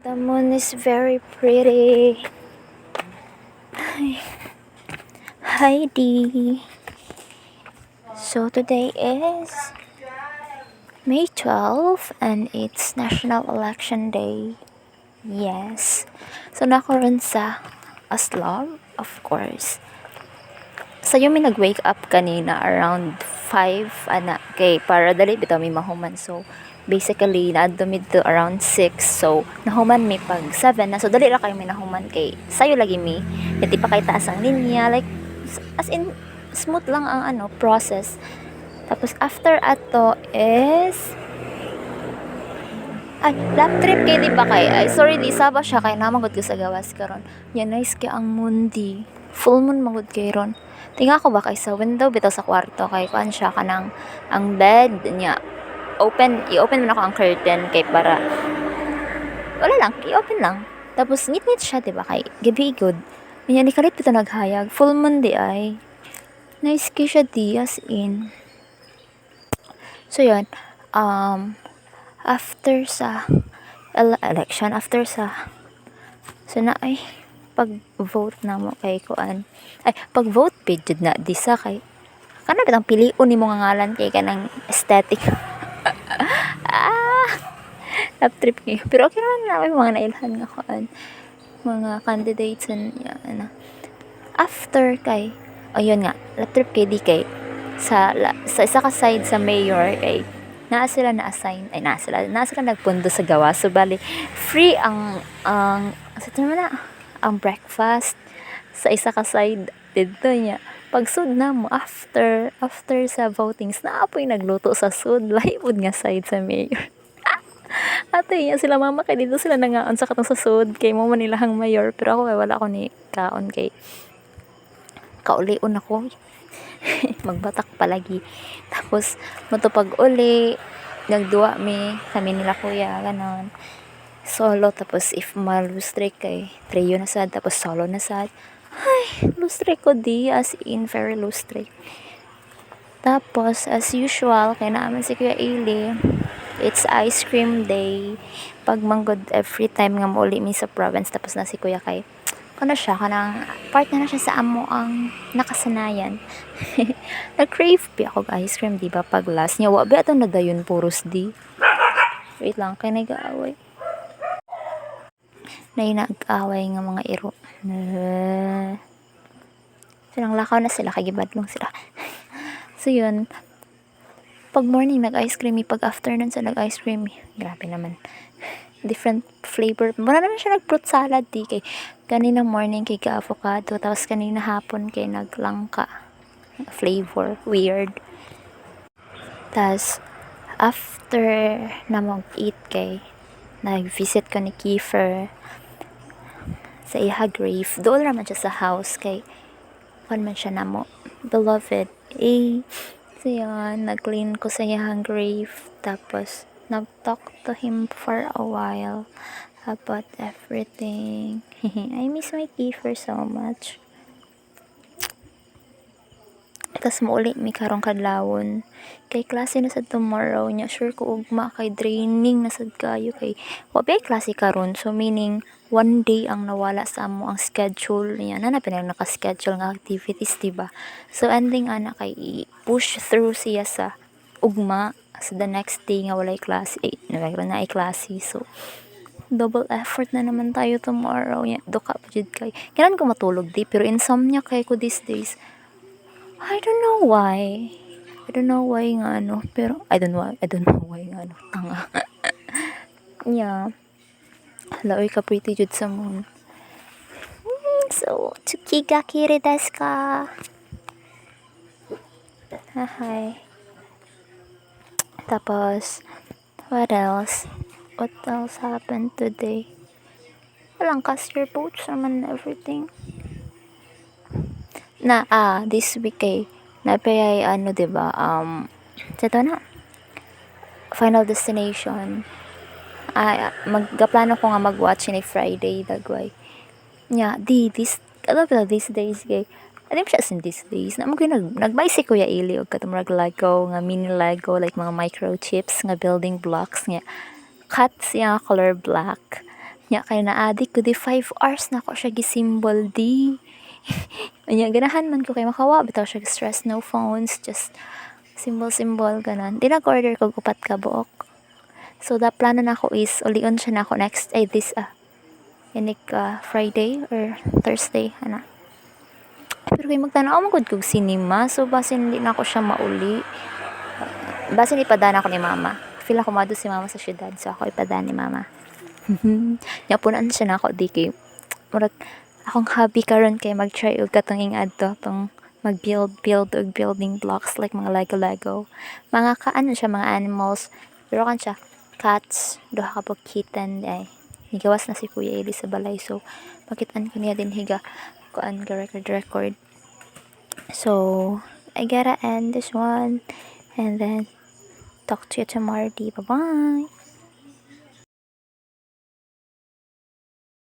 The moon is very pretty. Heidi. So today is May 12 and it's National Election Day. Yes. So nakaroon sa Aslog, of course. So yung may nag-wake up kanina around 5 kay para dali bitaw may mahuman. So basically naadumid to around 6. So nahuman mi pag 7 na. So dali ra kayo may nahuman kay sayo lagi mi. Hindi pa kay taas ang linya like as in smooth lang ang process. Tapos after ato is lap trip kay di ba kay sorry di saba siya kay namangod ko sa gawas karon. Yan nice kay ang mundi. Full moon magud kay ron. Tinga ko ba kay sa window bitaw sa kwarto kay kuan siya kanang ang bed niya i-open man ako ang curtain kay para wala lang i-open lang tapos ngit-ngit siya diba kay gabi good niya ni kalit bitaw naghayag full moon di ay nice kay siya di as in. So yun after sa election after sa so na ay pag-vote na mo kay kuan pag-vote page na di sa kay kana bitang piliun nimo nga ngalan kay kanang aesthetic lap trip kayo pero okay naman na may mga nailhan nga kuan mga candidates and after kay ayun nga lap trip kay di kay sa isa ka side sa mayor kay naa sila nagpundo sa gawa so bali free ang sa naman na ang breakfast sa isa ka side dito niya pagsud na mo after sa votings na apoy nagluto sa sud laipod nga side sa mayor ate niya sila mama kay dito sila nangaon sa katong sa sud kay mo man ilahang mayor pero ako kay wala ako ni kaon kay kaulion ako magbatak palagi tapos matupag uli nagduwa kami nila kuya ganon solo tapos if malustre kay trio na sad tapos solo na sad ay lustre ko di as in very lustre tapos as usual kay naaman si Kuya Eli it's ice cream day pag manggod every time nga mauli mi sa province tapos na si Kuya kay kana siya kanang part na siya sa amo ang nakasanayan na-crave pa ako ice cream di ba pag last niya wa ba ato na dayon puros di wait lang kay nag-aaway na nag-away nga mga iro. Silang lakaw na sila, kagibadlong sila. So yun, pag morning nag-ice creamy, pag afternoon sa nag-ice creamy. Grabe naman. Different flavor. Muna naman siya nag-fruit salad, di kay kanina morning kay ka-avocado, tapos kanina hapon kay naglangka. Flavor. Weird. Tapos, after na mag-eat kay nag-visit ko ni Kiefer sa iha grave doon naman siya sa house kay kung man siya namo beloved so yan nag-clean ko sa iha grave tapos nag-talk to him for a while about everything I miss my Kiefer so much tas mauli mi karong kadlawon kay klase na sad tomorrow nya sure ko ugma kay draining na sad kayo kay wa bay klase karon so meaning one day ang nawala sa amo ang schedule niya na pinag naka-schedule nga activities diba so ending ana kay push through siya sa ugma sa the next day nga walay klase na ay klase so double effort na naman tayo tomorrow nya duka pa jud kay kinan ko matulog di pero insomnia kay ko these days I don't know why nga pero I don't know why nga tanga yeah laoy ka pretty jud sa moon so tsukigaki desu ka hi tapos what else happened today walang cashier boats naman everything na this week kay napay diba sa to na Final Destination maggaplano ko nga mag-watch ni Friday dagway nya these days kay alam siya sin these days na mo kay nagbay si Kuya Eli og katumrag Lego nga mini Lego like mga microchips nga building blocks nga cut siya color black Nya kay na-addict ko di 5 hours na ako siya gi-symbol di. Nya ganahan man ko kay makawa bitaw siya stress no phones just symbol ganon. Di nag-order ko upat ka buok. So the plano nako is ulion siya nako next ay this inik Friday or Thursday ana. Pero kay magtanaw man gud kog cinema so basin hindi na ako siya mauli. Basin ipadana ko ni mama. Feel ako mado si mama sa syudad so ako ipadana ni mama. Nya punan siya nako di kay murag akong hobby karon kay mag-try og katong adto tong mag-build og building blocks like mga Lego. Mga kaano siya mga animals. Pero kan siya cats, duha ka po kitten ay. Nigawas na si Kuya Eli sa balay so makitaan ko niya din higa kuan record. So I gotta end this one and then talk to you tomorrow. Bye bye.